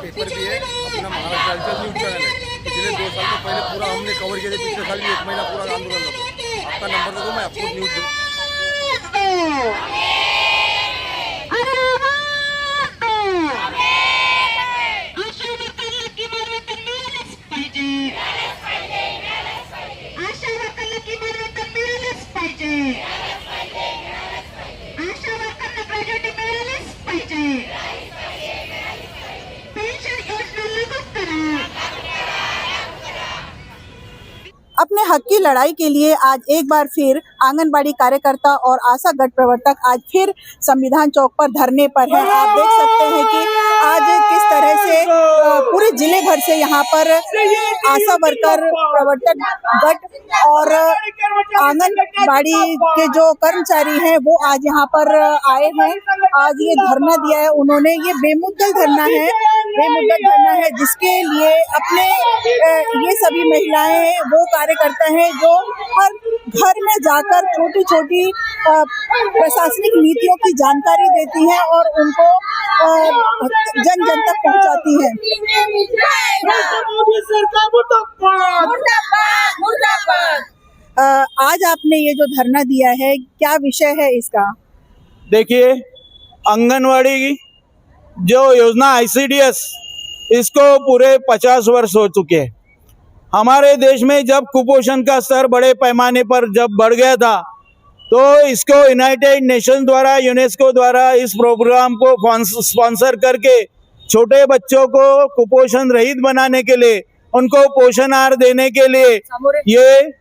Paper भी है, अपना महाराष्ट्र न्यूज चैनल है। पिछले 2 साल तो पहले पूरा हमने कवर किया था, पिछले साल भी 1 महीना पूरा आंदोलन था। आपका नंबर दे दो, मैं आपको न्यूज दूँ। अपने हक की लड़ाई के लिए आज एक बार फिर आंगनबाड़ी कार्यकर्ता और आशा गठ प्रवर्तक आज फिर संविधान चौक पर धरने पर है। आप देख सकते हैं कि आज किस तरह से पूरे जिले भर से यहाँ पर आशा वर्कर, प्रवर्तक गठ और आंगनबाड़ी के जो कर्मचारी हैं वो आज यहाँ पर आए हैं। आज ये धरना दिया है उन्होंने। ये बेमुद्दत धरना है जिसके लिए अपने ये सभी महिलाएं हैं वो कार्यकर्ता हैं जो हर घर में जाकर छोटी छोटी प्रशासनिक नीतियों की जानकारी देती हैं और उनको जन जन तक पहुंचाती हैं। आज आपने ये जो धरना दिया है, क्या विषय है इसका? देखिए, आंगनवाड़ी जो योजना ICDS, इसको पूरे 50 वर्ष हो चुके हैं। हमारे देश में जब कुपोषण का स्तर बड़े पैमाने पर जब बढ़ गया था तो इसको यूनाइटेड नेशन द्वारा, यूनेस्को द्वारा इस प्रोग्राम को स्पॉन्सर करके छोटे बच्चों को कुपोषण रहित बनाने के लिए, उनको पोषण आहार देने के लिए ये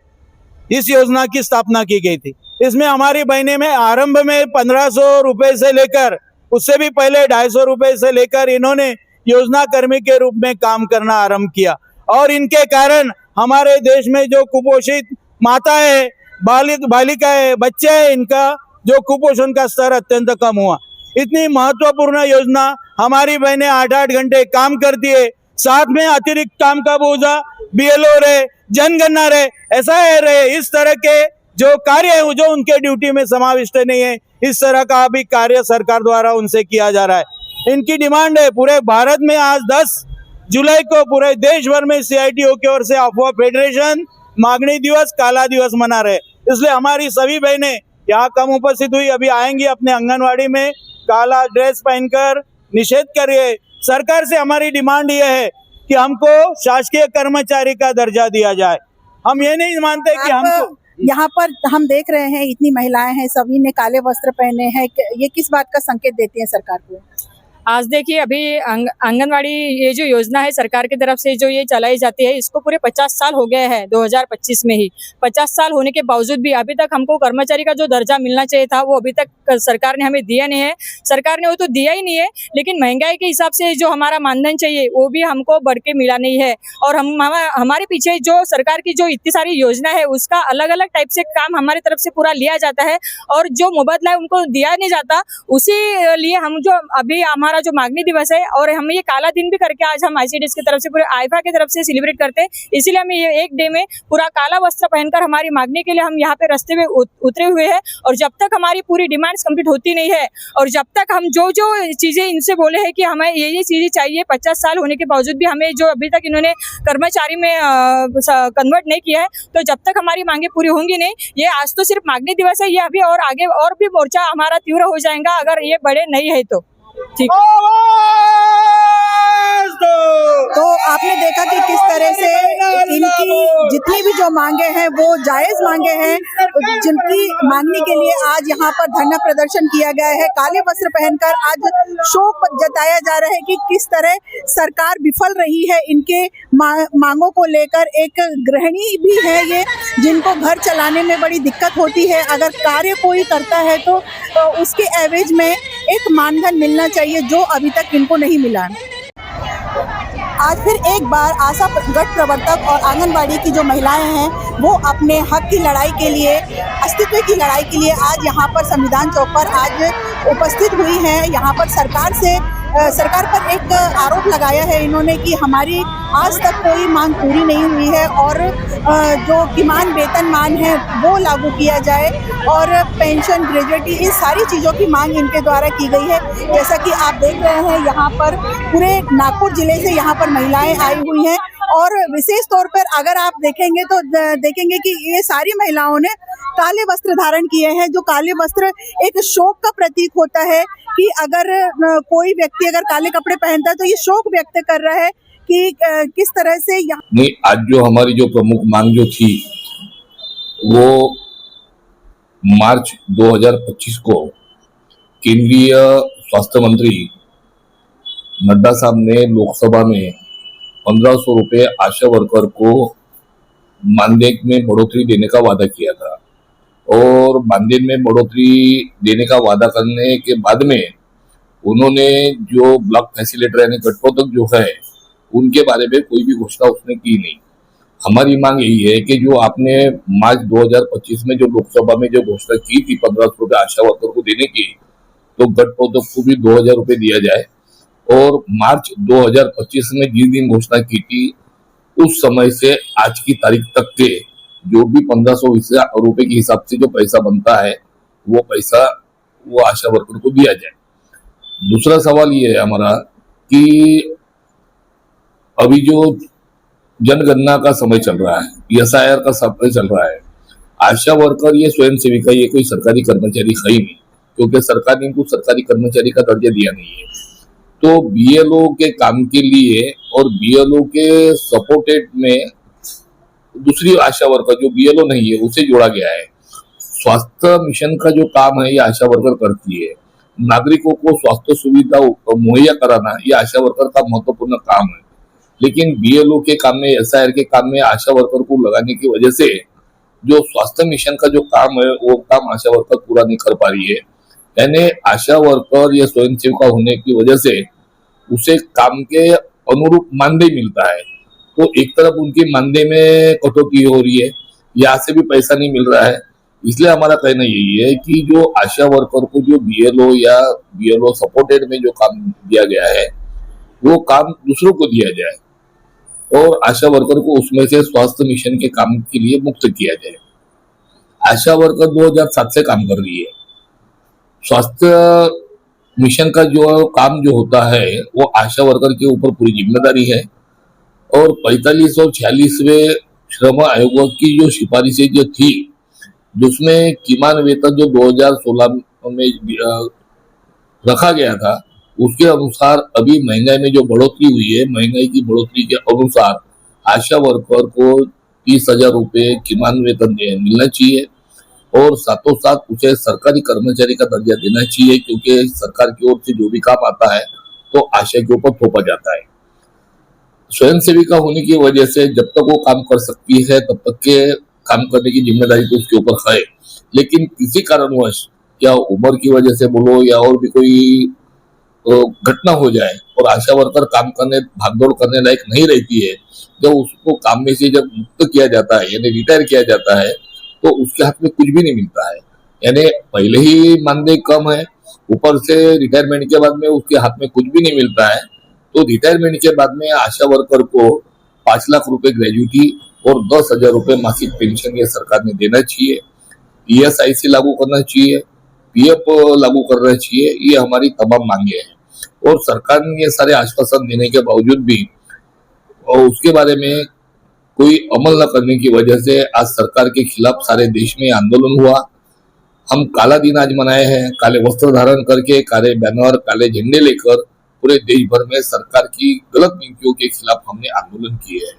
इस योजना की स्थापना की गई थी। इसमें हमारी बहनें में आरंभ में 1500 रुपए से लेकर, उससे भी पहले 250 रुपए से लेकर इन्होंने योजना कर्मी के रूप में काम करना आरंभ किया और इनके कारण हमारे देश में जो कुपोषित माताएं, बालिकाएं, बच्चे हैं, इनका जो कुपोषण का स्तर अत्यंत कम हुआ। इतनी महत्वपूर्ण योजना, हमारी बहनें 8-8 घंटे काम करती है, साथ में अतिरिक्त काम का बोझा BLO रहे, जनगणना रहे, SIR रहे, इस तरह के जो कार्य है जो उनके ड्यूटी में समाविष्ट नहीं है, इस तरह का भी कार्य सरकार द्वारा उनसे किया जा रहा है। इनकी डिमांड है, पूरे भारत में आज 10 जुलाई को पूरे देश भर में CITO की ओर से अफवाह फेडरेशन मांगनी दिवस, काला दिवस मना रहे। इसलिए हमारी सभी बहनें यहाँ कम उपस्थित हुई, अभी आएंगी अपने आंगनवाड़ी में काला ड्रेस पहनकर निषेध करिए। सरकार से हमारी डिमांड यह है कि हमको शासकीय कर्मचारी का दर्जा दिया जाए। हम ये नहीं मानते कि हमको, यहाँ पर हम देख रहे हैं इतनी महिलाएं हैं, सभी ने काले वस्त्र पहने हैं, ये किस बात का संकेत देती है सरकार को? आज देखिए, अभी आंगनवाड़ी ये जो योजना है सरकार की तरफ से जो ये चलाई जाती है, इसको पूरे 50 साल हो गए हैं 2025 में ही। 50 साल होने के बावजूद भी अभी तक हमको कर्मचारी का जो दर्जा मिलना चाहिए था वो अभी तक सरकार ने हमें दिया नहीं है। सरकार ने वो तो दिया ही नहीं है, लेकिन महंगाई के हिसाब से जो हमारा मानधन चाहिए वो भी हमको बढ़ के मिला नहीं है। और हमारे पीछे जो सरकार की जो इतनी सारी योजना है उसका अलग अलग टाइप से काम हमारी तरफ से पूरा लिया जाता है और जो मुबादला है उनको दिया नहीं जाता। उसी लिए हम जो अभी हमारा जो मांगनी दिवस है और हम ये काला दिन भी करके आज हम ICDS की तरफ से, पूरे आईफा की तरफ से सेलिब्रेट करते हैं। इसीलिए हम ये एक डे में पूरा काला वस्त्र पहनकर हमारी मांगनी के लिए हम यहाँ पे रास्ते में उतरे हुए हैं। और जब तक हमारी पूरी डिमांड्स कंप्लीट होती नहीं है और जब तक हम जो जो चीजें इनसे बोले हैं कि हमें ये चीजें चाहिए, 50 साल होने के बावजूद भी हमें जो अभी तक इन्होंने कर्मचारी में कन्वर्ट नहीं किया है, तो जब तक हमारी मांगे पूरी होंगी नहीं, ये आज तो सिर्फ मांगनी दिवस है, ये अभी और आगे और भी मोर्चा हमारा तीव्र हो जाएगा अगर ये बड़े नहीं है तो। ठीक। तो आपने देखा कि किस तरह से इनकी जितनी भी जो मांगे हैं वो जायज मांगे हैं, जिनकी मांगने के लिए आज यहाँ पर धरना प्रदर्शन किया गया है। काले वस्त्र पहनकर आज शोक जताया जा रहा है कि किस तरह सरकार विफल रही है इनके मांगों को लेकर। एक गृहिणी भी है ये, जिनको घर चलाने में बड़ी दिक्कत होती है। अगर कार्य कोई करता है तो उसके एवज में एक मानधन मिलना चाहिए, जो अभी तक इनको नहीं मिला। आज फिर एक बार आशा गठ प्रवर्तक और आंगनबाड़ी की जो महिलाएं हैं वो अपने हक की लड़ाई के लिए, अस्तित्व की लड़ाई के लिए आज यहाँ पर संविधान चौक पर आज उपस्थित हुई हैं। यहाँ पर सरकार से सरकार पर एक आरोप लगाया है इन्होंने कि हमारी आज तक कोई मांग पूरी नहीं हुई है और जो किमान वेतनमान है वो लागू किया जाए और पेंशन, ग्रेजुएटी, इस सारी चीज़ों की मांग इनके द्वारा की गई है। जैसा कि आप देख रहे हैं यहाँ पर पूरे नागपुर जिले से यहाँ पर महिलाएं आई हुई हैं और विशेष तौर पर अगर आप देखेंगे तो देखेंगे कि ये सारी महिलाओं ने काले वस्त्र धारण किए हैं। जो काले वस्त्र एक शोक का प्रतीक होता है कि अगर कोई व्यक्ति अगर काले कपड़े पहनता है तो ये शोक व्यक्त कर रहा है कि किस तरह से यहाँ नहीं। आज जो हमारी जो प्रमुख मांग जो थी वो मार्च 2025 को केंद्रीय स्वास्थ्य मंत्री नड्डा साहब ने लोकसभा में 1500 रुपये आशा वर्कर को मानदेय में बढ़ोतरी देने का वादा किया था और मानदेय में बढ़ोतरी देने का वादा करने के बाद में उन्होंने जो ब्लॉक फैसिलिटेटर यानी गठबंधन जो है उनके बारे में कोई भी घोषणा उसने की नहीं। हमारी मांग यही है कि जो आपने मार्च 2025 में जो लोकसभा में जो घोषणा की थी 1500 रुपये आशा वर्कर को देने की, तो गठबंधन को भी 2000 रुपये दिया जाए और मार्च 2025 में जिस दिन घोषणा की थी उस समय से आज की तारीख तक के जो भी 1500 रुपये के हिसाब से जो पैसा बनता है वो पैसा वो आशा वर्कर को दिया जाए। दूसरा सवाल ये है हमारा कि अभी जो जनगणना का समय चल रहा है, SIR का समय चल रहा है, आशा वर्कर ये स्वयं सेविका ये कोई सरकारी कर्मचारी है ही नहीं, क्योंकि सरकार ने इनको सरकारी कर्मचारी का दर्जा दिया नहीं है। तो BLO के काम के लिए और BLO के सपोर्टेड में दूसरी आशा वर्कर जो BLO नहीं है उसे जोड़ा गया है। स्वास्थ्य मिशन का जो काम है ये आशा वर्कर करती है। नागरिकों को स्वास्थ्य सुविधा मुहैया कराना ये आशा वर्कर का महत्वपूर्ण काम है, लेकिन BLO के काम में, SIR के काम में आशा वर्कर को लगाने की वजह से जो स्वास्थ्य मिशन का जो काम है वो काम आशा वर्कर पूरा नहीं कर पा रही है। यानी आशा वर्कर या स्वयं सेविका होने की वजह से उसे काम के अनुरूप मानदेय मिलता है, तो एक तरफ उनकी मानदेय में कटौती हो रही है, यहाँ से भी पैसा नहीं मिल रहा है। इसलिए हमारा कहना यही है कि जो आशा वर्कर को जो BLO या BLO सपोर्टेड में जो काम दिया गया है वो काम दूसरों को दिया जाए और आशा वर्कर को उसमें से स्वास्थ्य मिशन के काम के लिए मुक्त किया जाए। आशा वर्कर 2007 से काम कर रही है। स्वास्थ्य मिशन का जो काम जो होता है वो आशा वर्कर के ऊपर पूरी जिम्मेदारी है और 45 और 46वें श्रम आयोग की जो सिफारिशें जो थी जिसमें किमान वेतन जो 2016 में रखा गया था उसके अनुसार अभी महंगाई में जो बढ़ोतरी हुई है, महंगाई की बढ़ोतरी के अनुसार आशा वर्कर को 30,000 रुपये किमान वेतन मिलना चाहिए और साथों साथ उसे सरकारी कर्मचारी का दर्जा देना चाहिए, क्योंकि सरकार की ओर से जो भी काम आता है तो आशा के ऊपर थोपा जाता है। स्वयं सेविका होने की वजह से जब तक वो काम कर सकती है तब तक के काम करने की जिम्मेदारी तो उसके ऊपर है, लेकिन किसी कारणवश या उम्र की वजह से बोलो या और भी कोई घटना हो जाए और आशा वर्कर काम करने भागदौड़ करने लायक नहीं रहती है, जब उसको काम में से जब मुक्त किया जाता है यानी रिटायर किया जाता है तो उसके हाथ में कुछ भी नहीं मिलता है। यानी पहले ही मानदेय कम है, ऊपर से रिटायरमेंट के बाद में उसके हाथ में कुछ भी नहीं मिलता है। तो रिटायरमेंट के बाद में आशा वर्कर को 5 लाख रुपए ग्रेजुएटी और 10,000 रुपए मासिक पेंशन ये सरकार ने देना चाहिए। ESIC लागू करना चाहिए, PF लागू करना चाहिए। ये हमारी तमाम मांगे हैं और सरकार ने ये सारे आश्वासन देने के बावजूद भी और उसके बारे में कोई अमल न करने की वजह से आज सरकार के खिलाफ सारे देश में आंदोलन हुआ। हम काला दिन आज मनाए हैं, काले वस्त्र धारण करके, काले बैनर, काले झंडे लेकर पूरे देश भर में सरकार की गलत नीतियों के खिलाफ हमने आंदोलन किए हैं।